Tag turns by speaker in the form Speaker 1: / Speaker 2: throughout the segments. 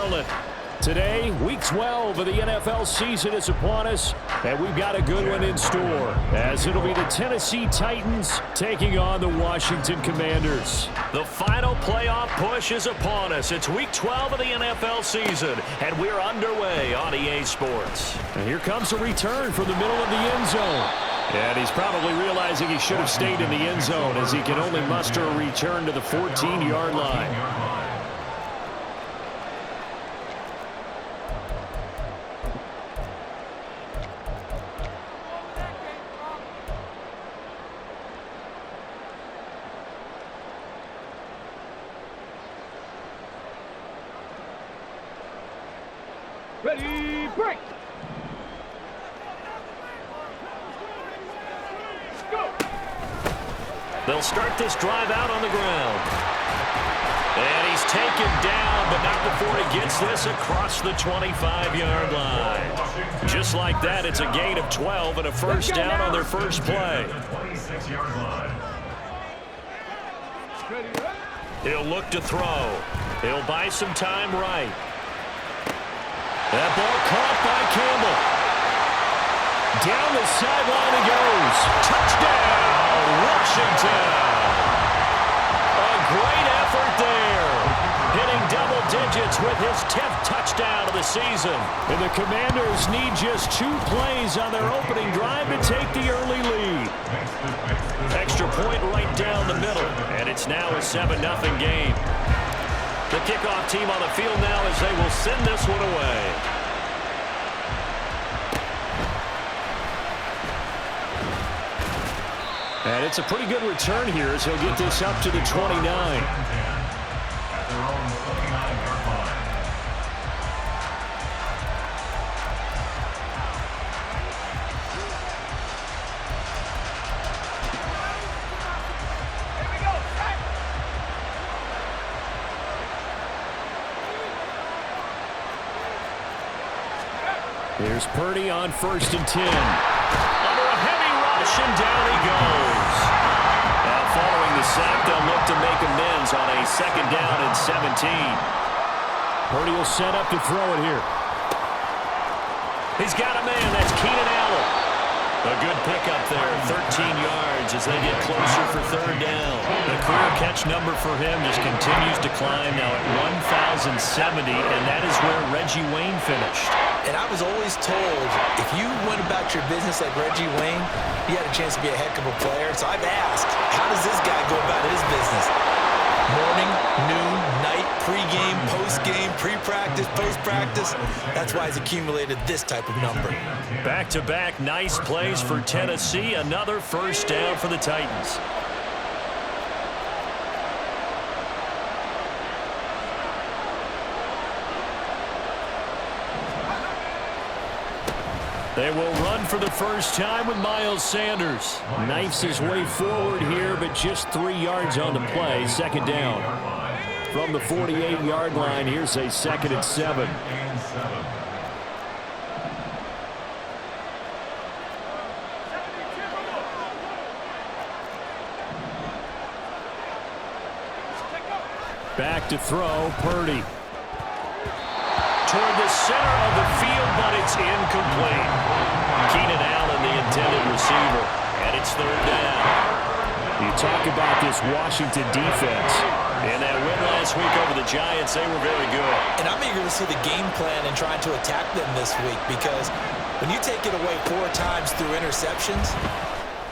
Speaker 1: Maryland. Today, Week 12 of the NFL season is upon us, and we've got a good one in store, as it'll be the Tennessee Titans taking on the Washington Commanders. The final playoff push is upon us. It's Week 12 of the NFL season, and we're underway on EA Sports. And here comes a return from the middle of the end zone. And he's probably realizing he should have stayed in the end zone, as he can only muster a return to the 14-yard line.
Speaker 2: Ready, break! Go!
Speaker 1: They'll start this drive out on the ground. And he's taken down, but not before he gets this across the 25-yard line. Just like that, it's a gain of 12 and a first down on their first play. He'll look to throw. He'll buy some time right. That ball caught by Campbell. Down the sideline he goes. Touchdown, Washington. A great effort there. Hitting double digits with his 10th touchdown of the season. And the Commanders need just 2 plays on their opening drive to take the early lead. Extra point right down the middle. And it's now a 7-0 game. The kickoff team on the field now as they will send this one away. And it's a pretty good return here as he'll get this up to the 29. Here's Purdy on 1st and 10. Under a heavy rush, and down he goes. Now following the sack, they'll look to make amends on a 2nd down and 17. Purdy will set up to throw it here. He's got a man. That's Keenan Allen. A good pickup there, 13 yards as they get closer for 3rd down. The career catch number for him just continues to climb, now at 1,070, and that is where Reggie Wayne finished.
Speaker 3: And I was always told, if you went about your business like Reggie Wayne, you had a chance to be a heck of a player. So I've asked, how does this guy go about his business? Morning, noon, night, pregame, postgame, pre-practice, post-practice. That's why he's accumulated this type of number.
Speaker 1: Back-to-back nice plays for Tennessee. Another first down for the Titans. They will run for the first time with Miles Sanders. Knifes his way forward here, but just 3 yards on the play. 2nd down. From the 48-yard line, here's a 2nd and 7. Back to throw, Purdy. Toward the center of the field, but it's incomplete. Keenan Allen, the intended receiver, and it's 3rd down. You talk about this Washington defense. In that win last week over the Giants, they were very good.
Speaker 3: And I'm eager to see the game plan and trying to attack them this week, because when you take it away 4 times through interceptions,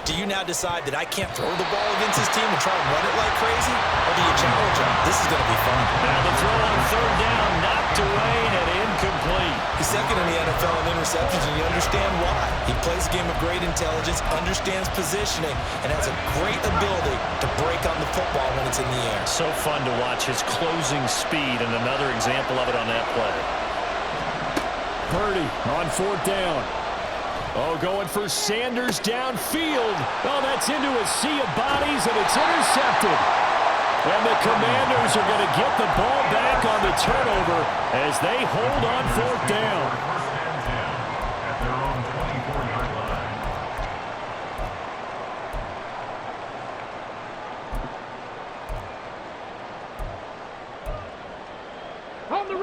Speaker 3: do you now decide that I can't throw the ball against this team and try and run it like crazy? Or do you challenge them? This is going to be fun.
Speaker 1: Now the throw on 3rd down, knocked away and incomplete.
Speaker 3: He's 2nd in the NFL in interceptions, and you understand why. He plays a game of great intelligence, understands positioning, and has a great ability to break on the football when it's in the air.
Speaker 1: So fun to watch his closing speed, and another example of it on that play. Purdy on 4th down. Oh, going for Sanders downfield. Oh, that's into a sea of bodies, and it's intercepted. And the Commanders are going to get the ball back on the turnover as they hold on 4th down.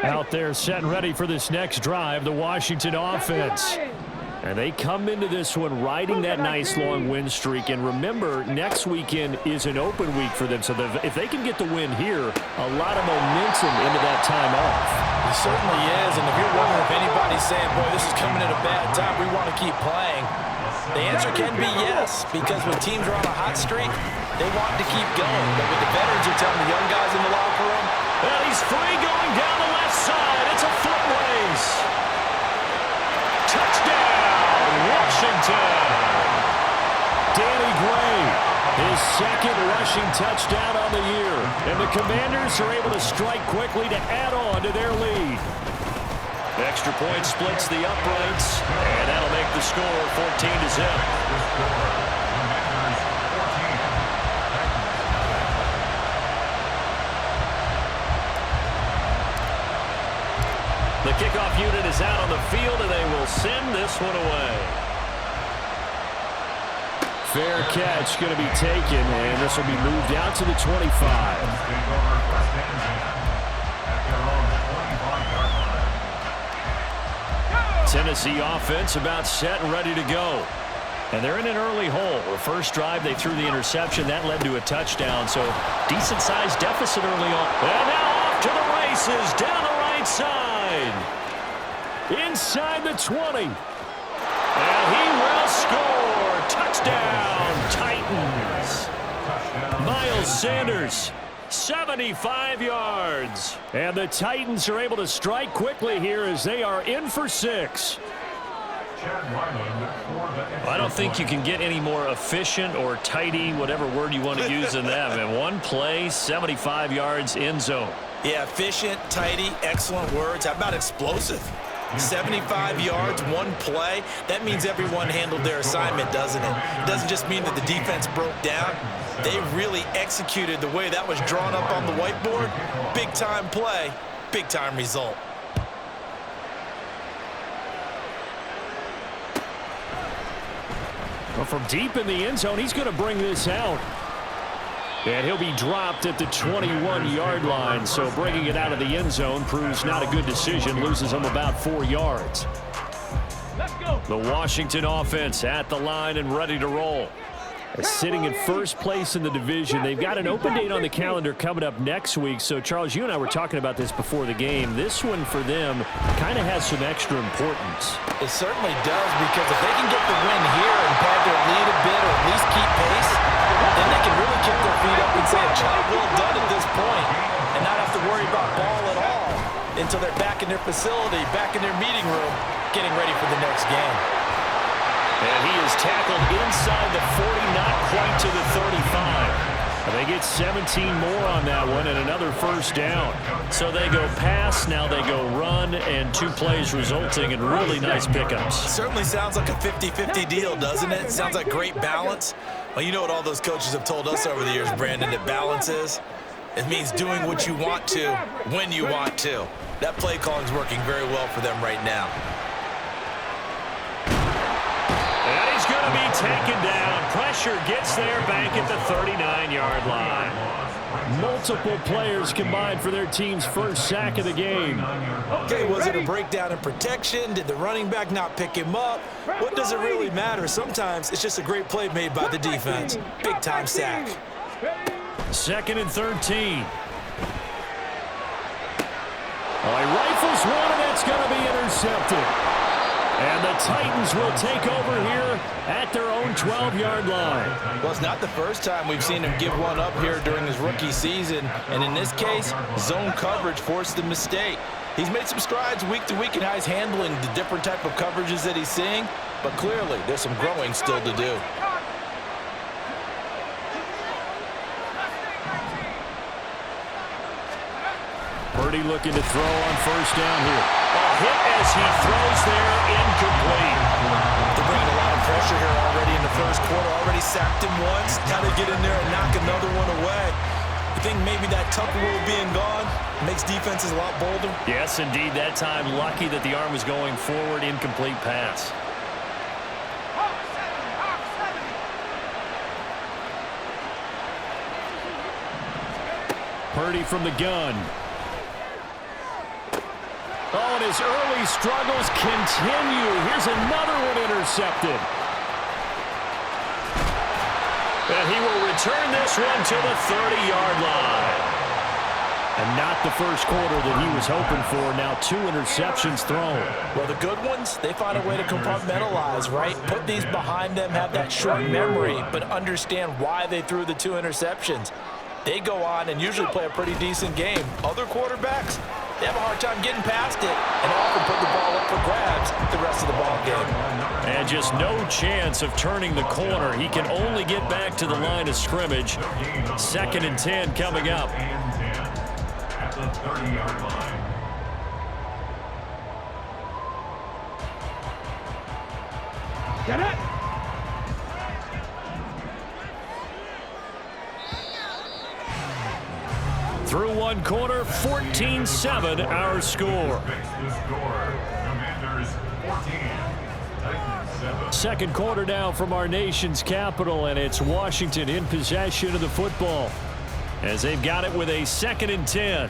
Speaker 1: Out They're set and ready for this next drive, the Washington offense. And they come into this one riding that nice long win streak. And remember, next weekend is an open week for them. So if they can get the win here, a lot of momentum into that time off.
Speaker 3: It certainly is. And if you're wondering if anybody's saying, boy, this is coming at a bad time, we want to keep playing, the answer can be yes. Because when teams are on a hot streak, they want to keep going. But what the veterans are telling the young guys in the locker room,
Speaker 1: well, he's free going down the left side. It's a foot race. Touchdown, Washington. Danny Gray, his second rushing touchdown on the year. And the Commanders are able to strike quickly to add on to their lead. Extra point splits the uprights, and that'll make the score 14-0. The kickoff unit is out on the field, and they will send this one away. Fair catch going to be taken, and this will be moved out to the 25. Tennessee offense about set and ready to go. And they're in an early hole. The first drive, they threw the interception. That led to a touchdown, so decent-sized deficit early on. And now off to the races, down the right side. Inside the 20. And he will score. Touchdown, Titans. Miles Sanders, 75 yards. And the Titans are able to strike quickly here as they are in for 6. I don't think you can get any more efficient or tidy, whatever word you want to use in that. And one play, 75 yards, end zone.
Speaker 3: yeah, efficient, tidy, excellent words. How about explosive? 75 yards, one play. That means everyone handled their assignment, doesn't it? It doesn't just mean that the defense broke down. They really executed the way that was drawn up on the whiteboard. Big-time play, big-time result.
Speaker 1: Well, from deep in the end zone, he's going to bring this out. And he'll be dropped at the 21-yard line. So bringing it out of the end zone proves not a good decision. Loses him about 4 yards.
Speaker 2: Let's go.
Speaker 1: The Washington offense at the line and ready to roll. Sitting in first place in the division. They've got an open date on the calendar coming up next week. So, Charles, you and I were talking about this before the game. This one for them kind of has some extra importance.
Speaker 3: It certainly does, because if they can get the win here and pad their lead a bit or at least keep pace, then they can really kick their feet up and say a job well done at this point and not have to worry about ball at all until they're back in their facility, back in their meeting room, getting ready for the next game.
Speaker 1: And he is tackled inside the 40, not quite to the 35. And they get 17 more on that one and another first down. So they go pass, now they go run, and 2 plays resulting in really nice pickups.
Speaker 3: Certainly sounds like a 50-50 deal, doesn't it? Sounds like great balance. Well, you know what all those coaches have told us over the years, Brandon, that balance is? It means doing what you want to when you want to. That play calling is working very well for them right now.
Speaker 1: And he's going to be taken down. Pressure gets there back at the 39-yard line. Multiple players combined for their team's first sack of the game.
Speaker 3: Okay, was it a breakdown in protection? Did the running back not pick him up? What does it really matter? Sometimes it's just a great play made by the defense. Big-time sack.
Speaker 1: 2nd and 13. Well, he rifles one, and that's going to be intercepted. And the Titans will take over here at their own 12-yard line.
Speaker 3: Well, it's not the first time we've seen him give one up here during his rookie season. And in this case, zone coverage forced the mistake. He's made some strides week to week in how he's handling the different type of coverages that he's seeing. But clearly, there's some growing still to do.
Speaker 1: Purdy looking to throw on first down here. A hit as he throws there, incomplete.
Speaker 3: They're bringing a lot of pressure here already in the first quarter. Already sacked him once. Now they get in there and knock another one away. I think maybe that tuck rule being gone makes defenses a lot bolder.
Speaker 1: Yes, indeed. That time, lucky that the arm was going forward, incomplete pass. Purdy from the gun. Oh, and his early struggles continue. Here's another one intercepted. And he will return this one to the 30-yard line. And not the first quarter that he was hoping for. Now 2 interceptions thrown.
Speaker 3: Well, the good ones, they find a way to compartmentalize, right? Put these behind them, have that short memory, but understand why they threw the 2 interceptions. They go on and usually play a pretty decent game. Other quarterbacks, they have a hard time getting past it and often put the ball up for grabs the rest of the ball game.
Speaker 1: And just no chance of turning the corner. He can only get back to the line of scrimmage. 2nd and 10 coming up.
Speaker 4: At the 30-yard line.
Speaker 2: Get it!
Speaker 1: Through one quarter, 14-7 our score.
Speaker 4: Commanders 14, Titans 7.
Speaker 1: Second quarter now from our nation's capital, and it's Washington in possession of the football as they've got it with a 2nd and 10.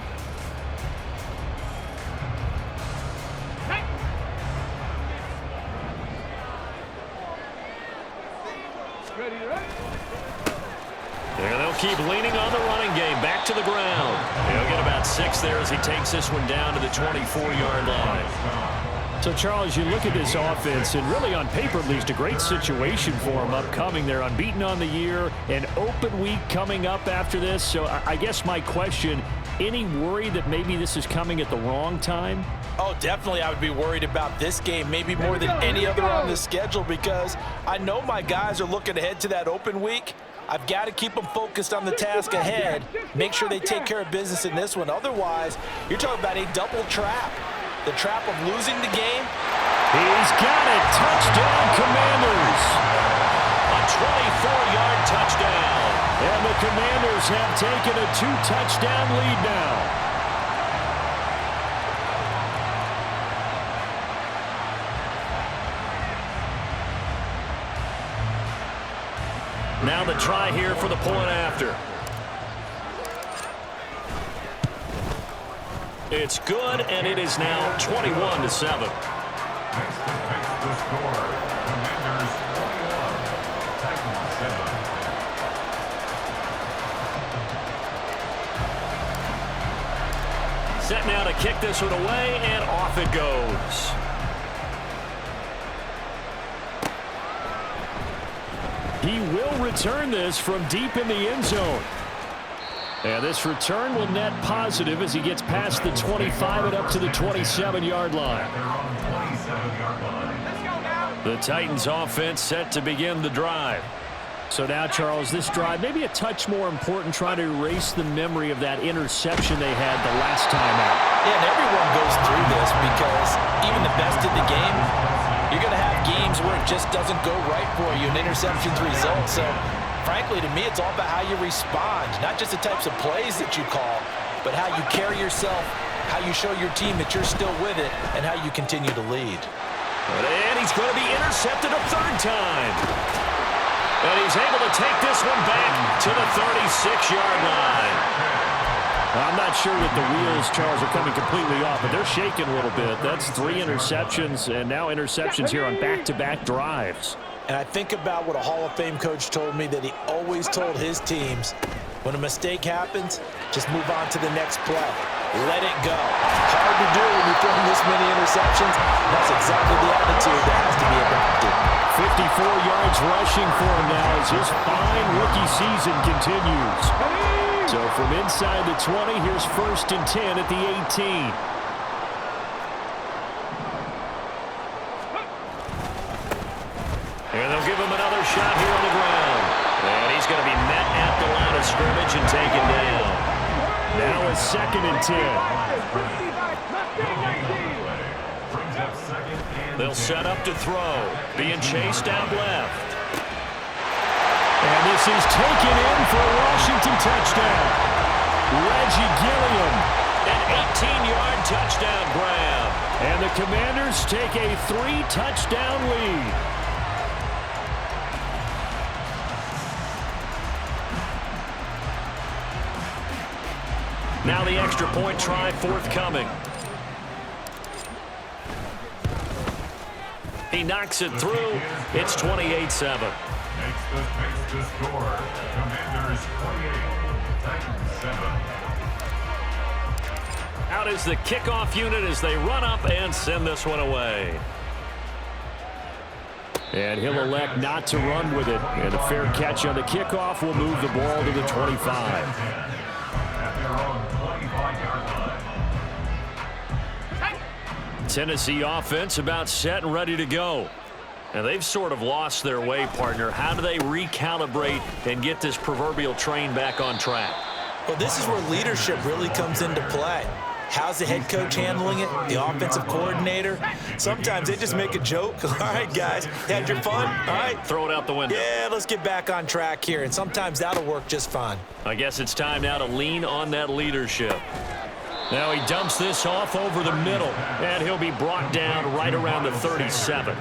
Speaker 1: And they'll keep leaning on the running game. Back to the ground. He'll get about 6 there as he takes this one down to the 24-yard line. So, Charles, you look at this offense, and really on paper, at least, a great situation for them upcoming. They're unbeaten on the year, an open week coming up after this. So I guess my question, any worry that maybe this is coming at the wrong time?
Speaker 3: Oh, definitely I would be worried about this game, maybe more than any other on the schedule, because I know my guys are looking ahead to that open week. I've got to keep them focused on the task ahead, make sure they take care of business in this one. Otherwise, you're talking about a double trap. The trap of losing the game.
Speaker 1: He's got it. Touchdown, Commanders. A 24-yard touchdown. And the Commanders have taken a 2-touchdown lead now. Now the try here for the point after. It's good, and it is now 21-7.
Speaker 4: Next to fix the score, Commanders 21, Titans 7.
Speaker 1: Set now to kick this one away, and off it goes. He will return this from deep in the end zone. And this return will net positive as he gets past the 25 and up to the 27-yard line. The Titans offense set to begin the drive. So now, Charles, this drive maybe a touch more important, trying to erase the memory of that interception they had the last time out.
Speaker 3: Yeah, and everyone goes through this because even the best in the game, you're going to have games where it just doesn't go right for you, and interceptions result. So, frankly, to me, it's all about how you respond, not just the types of plays that you call, but how you carry yourself, how you show your team that you're still with it, and how you continue to lead.
Speaker 1: And he's going to be intercepted a 3rd time. And he's able to take this one back to the 36-yard line. I'm not sure that the wheels, Charles, are coming completely off, but they're shaking a little bit. That's 3 interceptions, and now interceptions here on back-to-back drives.
Speaker 3: And I think about what a Hall of Fame coach told me, that he always told his teams, when a mistake happens, just move on to the next play. Let it go. Hard to do when you're throwing this many interceptions. That's exactly the attitude that has to be adopted.
Speaker 1: 54 yards rushing for him now as his fine rookie season continues. So from inside the 20, here's 1st and 10 at the 18. And they'll give him another shot here on the ground. And he's going to be met at the line of scrimmage and taken down. Now it's 2nd and 10. They'll set up to throw. Being chased out left. And this is taken in for a Washington touchdown. Reggie Gilliam, an 18-yard touchdown grab. And the Commanders take a 3-touchdown lead. Now the extra point try forthcoming. he knocks it through. It's 28-7.
Speaker 4: Makes the score. Commanders 28, Titans 7.
Speaker 1: Out is the kickoff unit as they run up and send this one away. And he'll elect not to run with it. And a fair catch on the kickoff will move the ball to the 25.
Speaker 4: At their own 25-yard line.
Speaker 1: Tennessee offense about set and ready to go. And they've sort of lost their way, partner. How do they recalibrate and get this proverbial train back on track?
Speaker 3: Well, this is where leadership really comes into play. How's the head coach handling it? The offensive coordinator? Sometimes they just make a joke. All right, guys, had your fun? All right.
Speaker 1: Throw it out the window.
Speaker 3: Yeah, let's get back on track here. And sometimes that'll work just fine.
Speaker 1: I guess it's time now to lean on that leadership. Now he dumps this off over the middle, and he'll be brought down right around the 37.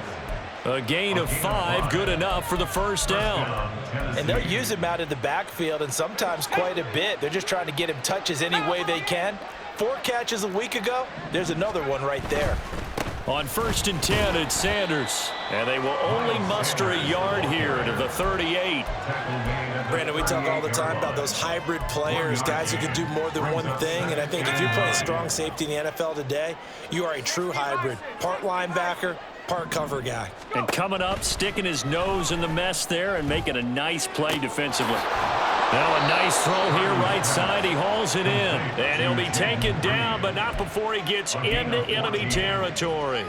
Speaker 1: A gain of 5, good enough for the first down.
Speaker 3: And they'll use him out of the backfield, and sometimes quite a bit. They're just trying to get him touches any way they can. 4 catches a week ago, there's another one right there.
Speaker 1: On 1st and 10, it's Sanders. And they will only muster a yard here to the 38.
Speaker 3: Brandon, we talk all the time about those hybrid players, guys who can do more than one thing. And I think if you're playing strong safety in the NFL today, you are a true hybrid. Part linebacker, part cover guy.
Speaker 1: And coming up, sticking his nose in the mess there and making a nice play defensively. Now a nice throw here right side. He hauls it in. And he'll be taken down, but not before he gets into enemy territory.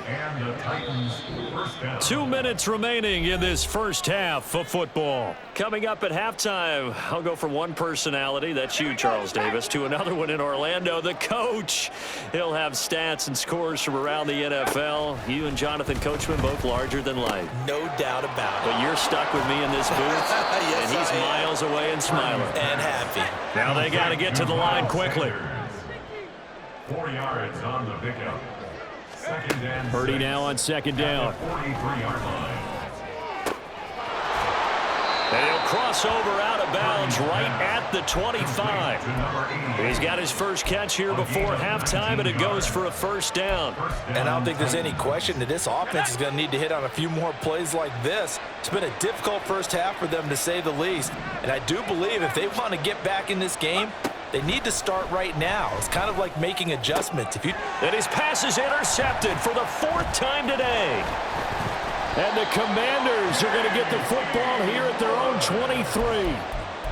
Speaker 1: 2 minutes remaining in this first half of football. Coming up at halftime, I'll go from one personality, that's you, Charles Davis, to another one in Orlando, the coach. He'll have stats and scores from around the NFL. You and Jonathan Coachman both larger than life.
Speaker 3: No doubt about it.
Speaker 1: But you're stuck with me in this booth,
Speaker 3: Yes,
Speaker 1: and he's
Speaker 3: I am.
Speaker 1: miles away and smiling.
Speaker 3: And happy.
Speaker 1: Now they got to get to the line quickly.
Speaker 4: 4 yards on the pickup. Second and
Speaker 1: Purdy
Speaker 4: 6.
Speaker 1: now on second down.
Speaker 4: 43-yard line.
Speaker 1: And he'll cross over out of bounds right at the 25. He's got his first catch here before halftime, and it goes for a first down.
Speaker 3: And I don't think there's any question that this offense is going to need to hit on a few more plays like this. It's been a difficult first half for them, to say the least. And I do believe if they want to get back in this game, they need to start right now. It's kind of like making adjustments.
Speaker 1: And his pass is intercepted for the 4th time today. And the Commanders are going to get the football here at their own 23.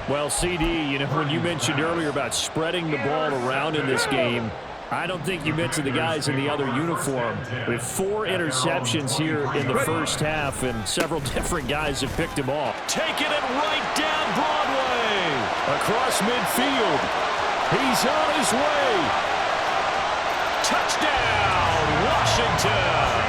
Speaker 1: Well, CD, you know, when you mentioned earlier about spreading the ball around in this game, I don't think you mentioned the guys in the other uniform. We have 4 interceptions here in the first half, and several different guys have picked them off. Taking it right down Broadway. Across midfield. He's on his way. Touchdown, Washington.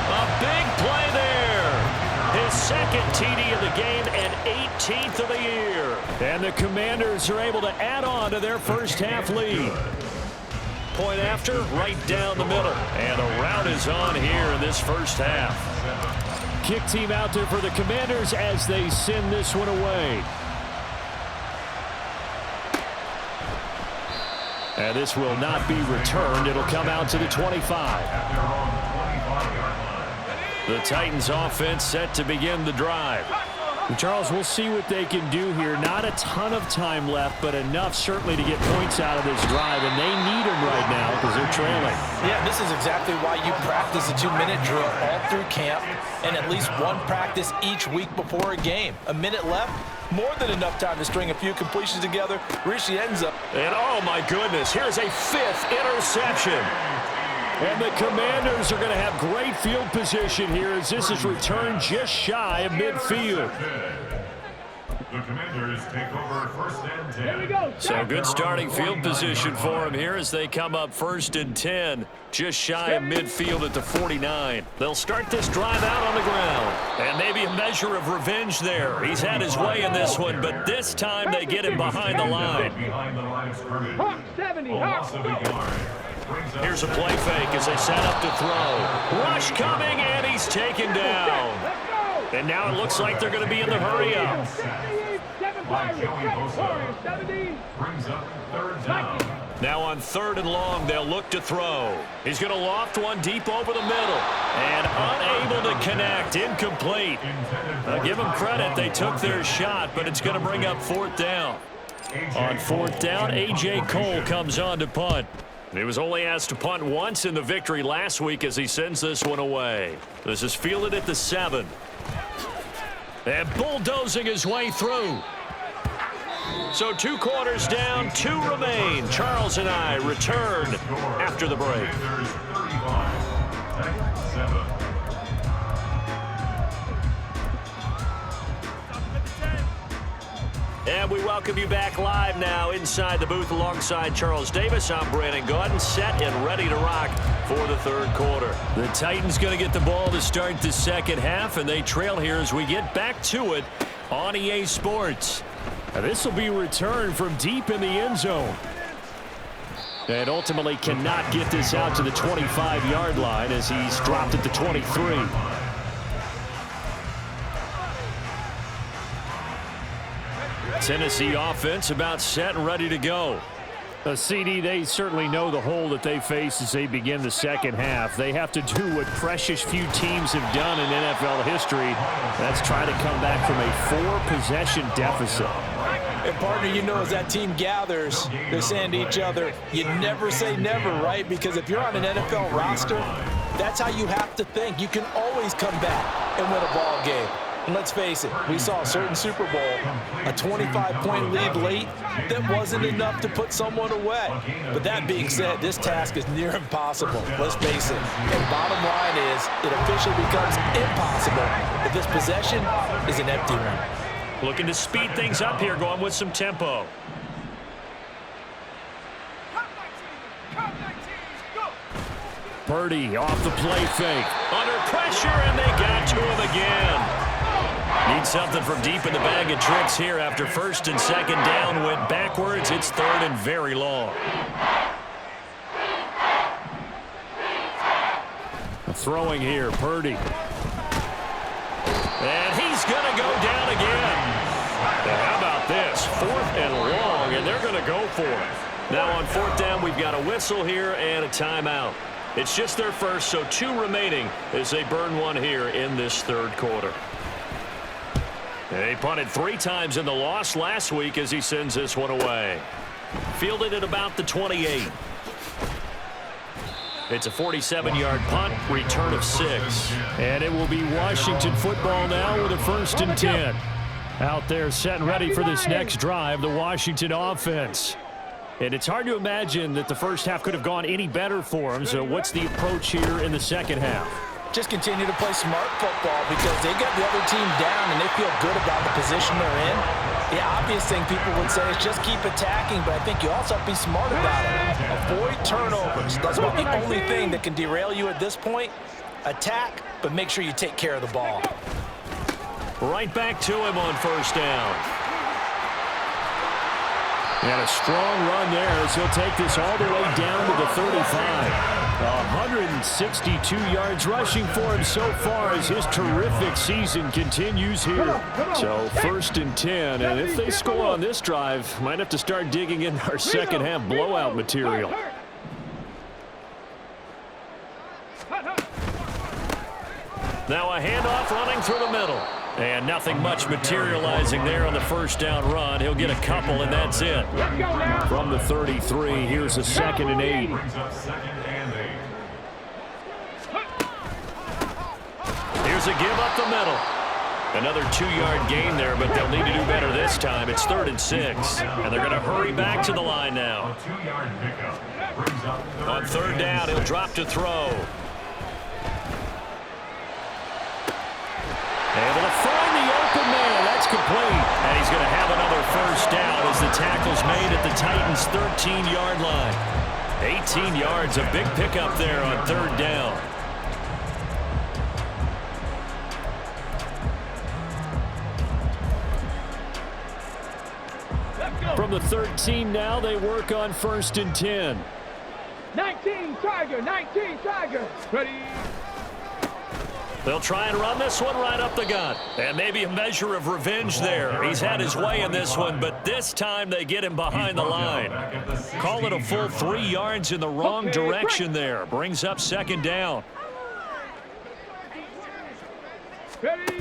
Speaker 1: A big play there. His second TD of the game and 18th of the year. And the Commanders are able to add on to their first half lead. Point after, right down the middle. And a rout is on here in this first half. Kick team out there for the Commanders as they send this one away. And this will not be returned. It'll come out to the 25. The Titans offense set to begin the drive. Charles, we'll see what they can do here. Not a ton of time left, but enough certainly to get points out of this drive, and they need them right now because they're trailing.
Speaker 3: Yeah, this is exactly why you practice a 2-minute drill all through camp and at least one practice each week before a game. A minute left, more than enough time to string a few completions together, reach the end zone.
Speaker 1: And oh my goodness, here's a 5th interception. And the Commanders are going to have great field position here as this is returned just shy of midfield.
Speaker 4: The Commanders take over 1st and 10.
Speaker 2: Here we go.
Speaker 1: So good starting field position for them here as they come up 1st and 10, just shy of midfield at the 49. They'll start this drive out on the ground. And maybe a measure of revenge there. He's had his way in this one, but this time they get him behind the line.
Speaker 4: Behind the line of scrimmage.
Speaker 2: Hawk 70.
Speaker 4: Loss of a
Speaker 2: Hawk.
Speaker 4: yard.
Speaker 1: Here's a play fake as they set up to throw. Rush coming, and he's taken down. And now it looks like they're going to be in the hurry up.
Speaker 2: 78, 78.
Speaker 4: by Joey Bosa.
Speaker 2: 70.
Speaker 4: Brings up third down.
Speaker 1: Now on 3rd and long, they'll look to throw. He's going to loft one deep over the middle. And unable to connect. Incomplete. Give them credit. They took their shot, but it's going to bring up 4th down. On 4th down, A.J. Cole comes on to punt. He was only asked to punt once in the victory last week as he sends this one away. This is fielded at the 7. And bulldozing his way through. So 2 quarters down, 2 remain. Charles and I return after the break. And we welcome you back live now inside the booth alongside Charles Davis. I'm Brandon Gaudin, set and ready to rock for the 3rd quarter. The Titans going to get the ball to start the 2nd half, and they trail here as we get back to it on EA Sports. And this will be returned from deep in the end zone. And ultimately cannot get this out to the 25-yard line as he's dropped at the 23. Tennessee offense about set and ready to go. CD, they certainly know the hole that they face as they begin the 2nd half. They have to do what precious few teams have done in NFL history. That's try to come back from a 4-possession deficit.
Speaker 3: And partner, you know, as that team gathers, they're saying to each other, you never say never, right? Because if you're on an NFL roster, that's how you have to think. You can always come back and win a ball game. And let's face it, we saw a certain Super Bowl, a 25-point lead late that wasn't enough to put someone away. But that being said, this task is near impossible. Let's face it. And bottom line is, it officially becomes impossible if this possession is an empty one.
Speaker 1: Looking to speed things up here, going with some tempo. Purdy off the play fake. Under pressure, and they got to him again. Need something from deep in the bag of tricks here after 1st and 2nd down. Went backwards. It's 3rd and very long. Throwing here, Purdy. And he's going to go down again. Now, how about this? 4th and long, and they're going to go for it. Now on 4th down, we've got a whistle here and a timeout. It's just their first, so 2 remaining as they burn one here in this 3rd quarter. They punted 3 times in the loss last week as he sends this one away. Fielded at about the 28. It's a 47-yard punt, return of 6. And it will be Washington football now with a 1st and 10. Out there set and ready for this next drive, the Washington offense. And it's hard to imagine that the first half could have gone any better for them. So what's the approach here in the 2nd half?
Speaker 3: Just continue to play smart football because they got the other team down and they feel good about the position they're in. The obvious thing people would say is just keep attacking, but I think you also have to be smart about it. Avoid turnovers. That's about the only thing that can derail you at this point. Attack, but make sure you take care of the ball.
Speaker 1: Right back to him on 1st down. And a strong run there as he'll take this all the way down to the 35. 162 yards rushing for him so far as his terrific season continues here. So 1st and 10, and if they score on this drive, might have to start digging in our 2nd half blowout material. Now a handoff running through the middle. And nothing much materializing there on the 1st down run. He'll get a couple, and that's it. From the 33, here's a 2nd and 8. Here's a give up the middle. Another 2-yard gain there, but they'll need to do better this time. It's 3rd and 6, and they're going to hurry back to the line now. On 3rd down, he'll drop to throw. Able to find the open man. That's complete. And he's going to have another 1st down as the tackle's made at the Titans' 13-yard line. 18 yards, a big pickup there on 3rd down. From the 13 now, they work on 1st and 10.
Speaker 2: 19 Tiger, 19 Tiger. Ready.
Speaker 1: They'll try and run this one right up the gut. And maybe a measure of revenge there. He's had his way in this one, but this time they get him behind the line. Call it a full 3 yards in the wrong direction there. Brings up second down.
Speaker 2: Ready.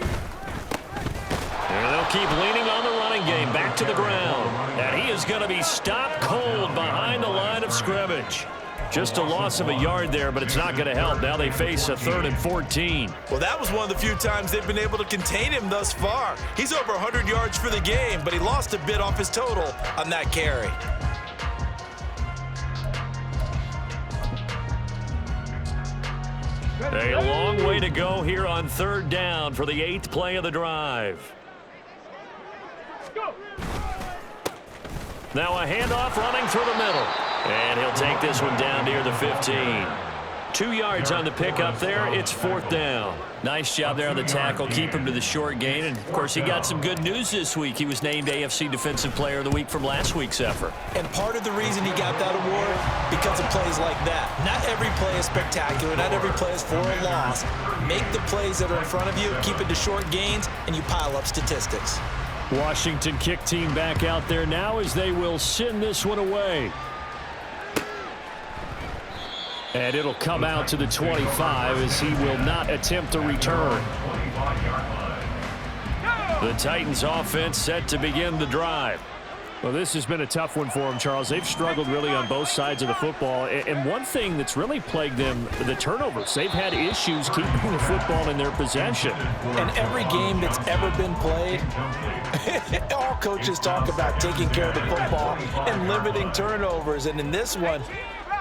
Speaker 1: And they'll keep leaning on the running game. Back to the ground. And he is going to be stopped cold behind the line of scrimmage. Just a loss of a yard there, but it's not going to help. Now they face a 3rd and 14.
Speaker 3: Well, that was one of the few times they've been able to contain him thus far. He's over 100 yards for the game, but he lost a bit off his total on that carry.
Speaker 1: A long way to go here on 3rd down for the 8th play of the drive.
Speaker 2: Go.
Speaker 1: Now a handoff running through the middle. And he'll take this one down near the 15. 2 yards on the pickup there. It's 4th down. Nice job there on the tackle. Keep him to the short gain. And, of course, he got some good news this week. He was named AFC Defensive Player of the Week from last week's effort.
Speaker 3: And part of the reason he got that award, because of plays like that. Not every play is spectacular. Not every play is for a loss. Make the plays that are in front of you, keep it to short gains, and you pile up statistics.
Speaker 1: Washington kick team back out there now as they will send this one away. And it'll come out to the 25 as he will not attempt to return. The Titans offense set to begin the drive. Well, this has been a tough one for them, Charles. They've struggled really on both sides of the football. And one thing that's really plagued them, the turnovers. They've had issues keeping the football in their possession.
Speaker 3: And every game that's ever been played, all coaches talk about taking care of the football and limiting turnovers. And in this one,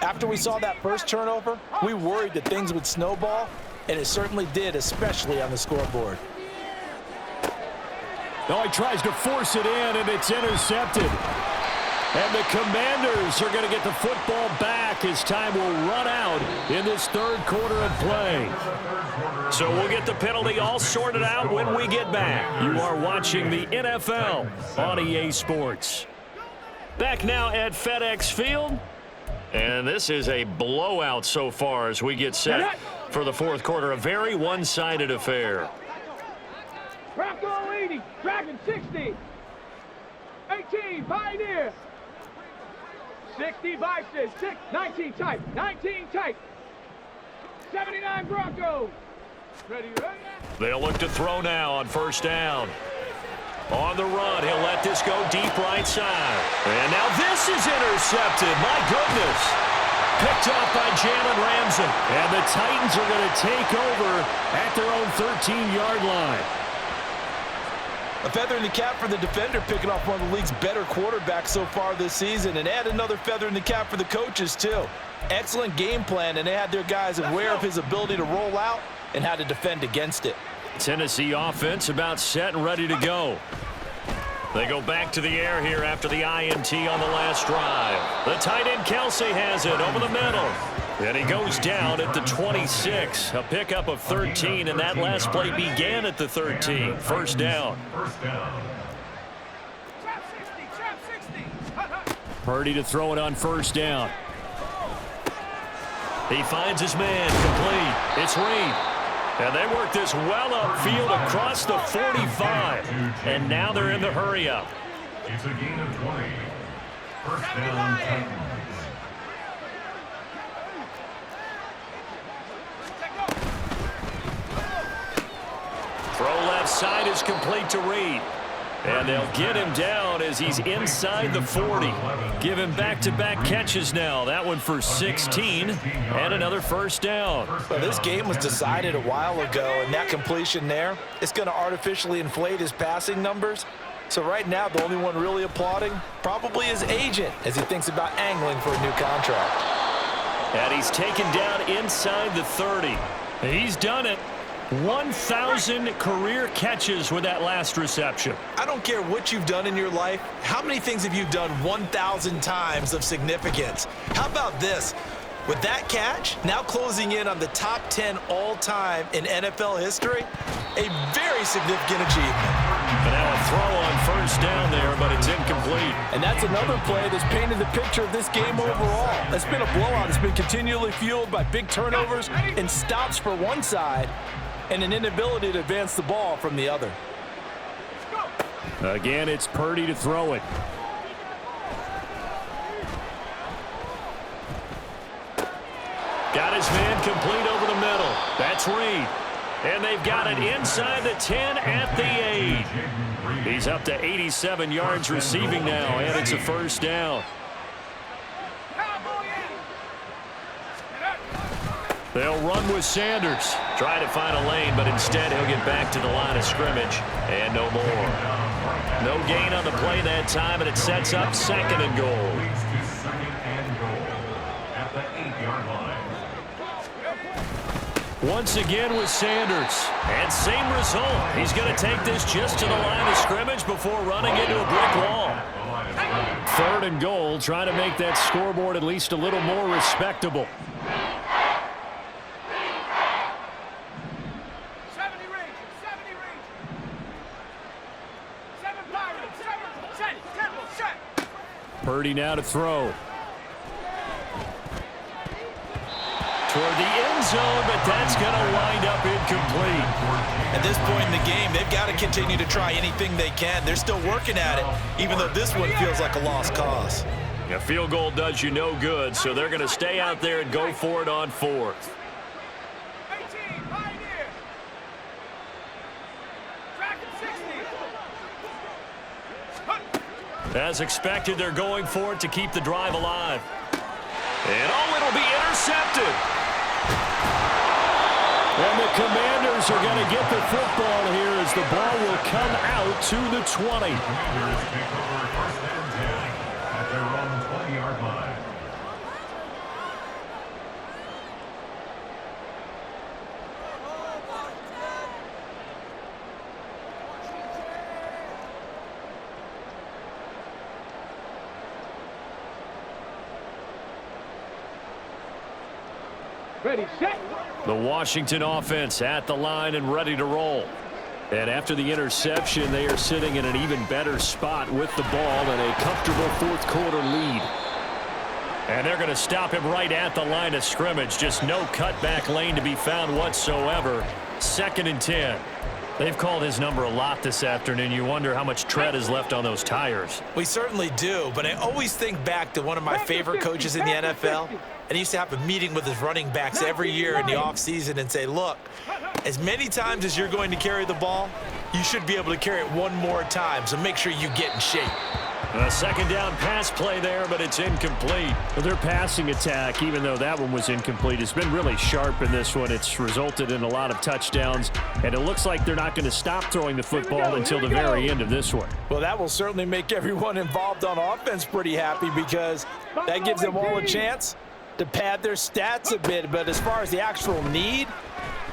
Speaker 3: after we saw that first turnover, we worried that things would snowball, and it certainly did, especially on the scoreboard.
Speaker 1: No, he tries to force it in, and it's intercepted. And the Commanders are going to get the football back as time will run out in this 3rd quarter of play. So we'll get the penalty all sorted out when we get back. You are watching the NFL on EA Sports. Back now at FedEx Field. And this is a blowout so far as we get set for the 4th quarter. A very one-sided affair.
Speaker 2: Bronco 80, Dragon 60. 18, Pioneer. 60, Bison, 6, 19 tight, 19 tight. 79 Bronco. Ready, ready.
Speaker 1: They'll look to throw now on 1st down. On the run, he'll let this go deep right side. And now this is intercepted. My goodness. Picked off by Jalen Ramsey. And the Titans are going to take over at their own 13-yard line.
Speaker 3: A feather in the cap for the defender, picking off one of the league's better quarterbacks so far this season, and add another feather in the cap for the coaches, too. Excellent game plan, and they had their guys aware of his ability to roll out and how to defend against it.
Speaker 1: Tennessee offense about set and ready to go. They go back to the air here after the INT on the last drive. The tight end Kelsey has it over the middle. And he goes down at the 26. A pickup of 13, and that last play began at the 13. 1st down. Purdy to throw it on 1st down. He finds his man complete. It's Reed. And they work this well upfield across the 45. And now they're in the hurry-up.
Speaker 4: It's a gain of 20. 1st down, Titans.
Speaker 1: Throw left side is complete to Reed. And they'll get him down as he's inside the 40. Give him back-to-back catches now. That one for 16 and another 1st down.
Speaker 3: Well, this game was decided a while ago, and that completion there, it's going to artificially inflate his passing numbers. So right now, the only one really applauding probably his agent as he thinks about angling for a new contract.
Speaker 1: And he's taken down inside the 30. He's done it. 1,000 career catches with that last reception.
Speaker 3: I don't care what you've done in your life. How many things have you done 1,000 times of significance? How about this? With that catch, now closing in on the top 10 all-time in NFL history, a very significant achievement.
Speaker 1: And now a throw on 1st down there, but it's incomplete.
Speaker 3: And that's another play that's painted the picture of this game overall. It's been a blowout. It's been continually fueled by big turnovers and stops for one side, and an inability to advance the ball from the other.
Speaker 1: Again, it's Purdy to throw it. Got his man complete over the middle. That's Reed. And they've got it inside the 10 at the 8. He's up to 87 yards receiving now, and it's a first down. They'll run with Sanders. Try to find a lane, but instead he'll get back to the line of scrimmage. And no more. No gain on the play that time, and it sets up second and goal. Once again with Sanders. And same result. He's going to take this just to the line of scrimmage before running into a brick wall. Third and goal, trying to make that scoreboard at least a little more respectable. Purdy now to throw. Toward the end zone, but that's going to wind up incomplete.
Speaker 3: At this point in the game, they've got to continue to try anything they can. They're still working at it, even though this one feels like a lost cause.
Speaker 1: A field goal does you no good, so they're going to stay out there and go for it on fourth. As expected, they're going for it to keep the drive alive. And it'll be intercepted. And the Commanders are going to get the football here as the ball will come out to the 20.
Speaker 4: At their own 20-yard line.
Speaker 2: Ready, set.
Speaker 1: The Washington offense at the line and ready to roll. And after the interception, they are sitting in an even better spot with the ball and a comfortable fourth quarter lead. And they're going to stop him right at the line of scrimmage. Just no cutback lane to be found whatsoever. 2nd and 10. They've called his number a lot this afternoon. You wonder how much tread is left on those tires.
Speaker 3: We certainly do, but I always think back to one of my favorite coaches in the NFL. And he used to have a meeting with his running backs every year in the offseason and say, look, as many times as you're going to carry the ball, you should be able to carry it one more time, so make sure you get in shape.
Speaker 1: A second down pass play there, but it's incomplete. Well, their passing attack, even though that one was incomplete, has been really sharp in this one. It's resulted in a lot of touchdowns, and it looks like they're not going to stop throwing the football until the very end of this one.
Speaker 3: Well, that will certainly make everyone involved on offense pretty happy because that gives them all a chance to pad their stats a bit. But as far as the actual need,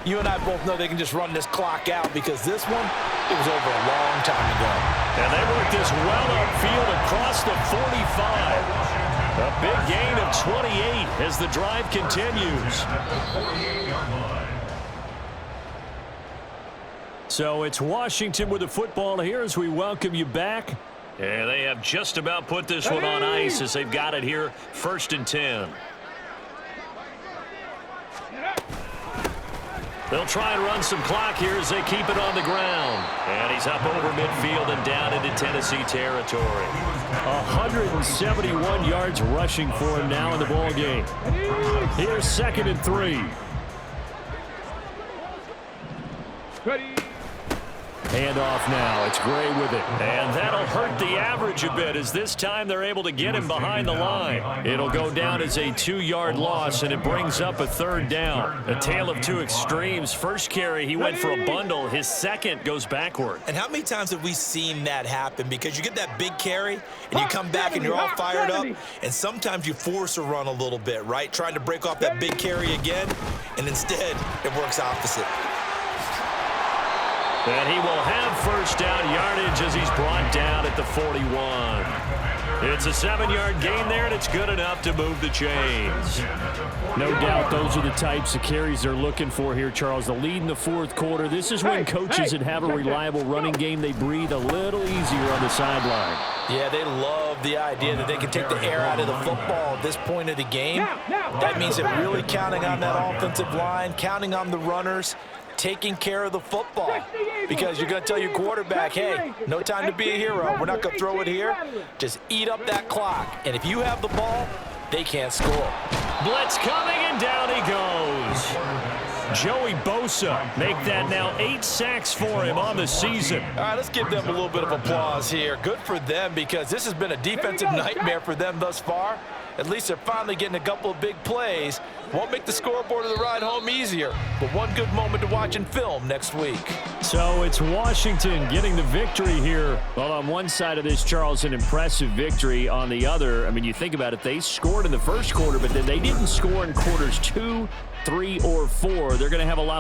Speaker 3: you and I both know they can just run this clock out because this one, it was over a long time ago.
Speaker 1: And they work this well upfield across the 45. A big gain of 28 as the drive continues. So it's Washington with the football here as we welcome you back. And they have just about put this one on ice as they've got it here, 1st and 10. They'll try and run some clock here as they keep it on the ground. And he's up over midfield and down into Tennessee territory. 171 yards rushing for him now in the ball game. Here's 2nd and 3.
Speaker 2: Ready.
Speaker 1: Handoff now. It's Gray with it. And that'll hurt the average a bit as this time they're able to get him behind the line. It'll go down as a 2-yard loss, and it brings up a 3rd down. A tale of two extremes. First carry, he went for a bundle. His second goes backward.
Speaker 3: And how many times have we seen that happen? Because you get that big carry, and you come back and you're all fired up, and sometimes you force a run a little bit, right? Trying to break off that big carry again, and instead it works opposite.
Speaker 1: And he will have first down yardage as he's brought down at the 41. It's a 7-yard gain there, and it's good enough to move the chains. No doubt those are the types of carries they're looking for here, Charles. The lead in the fourth quarter. This is when coaches that have a reliable running game, they breathe a little easier on the sideline.
Speaker 3: Yeah, they love the idea that they can take the air out of the football at this point of the game. That means they're really counting on that offensive line, counting on the runners, taking care of the football. Because you're going to tell your quarterback, hey, no time to be a hero. We're not going to throw it here. Just eat up that clock. And if you have the ball, they can't score.
Speaker 1: Blitz coming, and down he goes. Joey Bosa make that now 8 sacks for him on the season.
Speaker 3: All right, let's give them a little bit of applause here. Good for them, because this has been a defensive nightmare for them thus far. At least they're finally getting a couple of big plays. Won't make the scoreboard of the ride home easier, but one good moment to watch in film next week.
Speaker 1: So it's Washington getting the victory here. Well, on one side of this, Charles, an impressive victory. On the other, I mean, you think about it, they scored in the first quarter, but then they didn't score in quarters 2, 3, or 4. They're going to have a lot of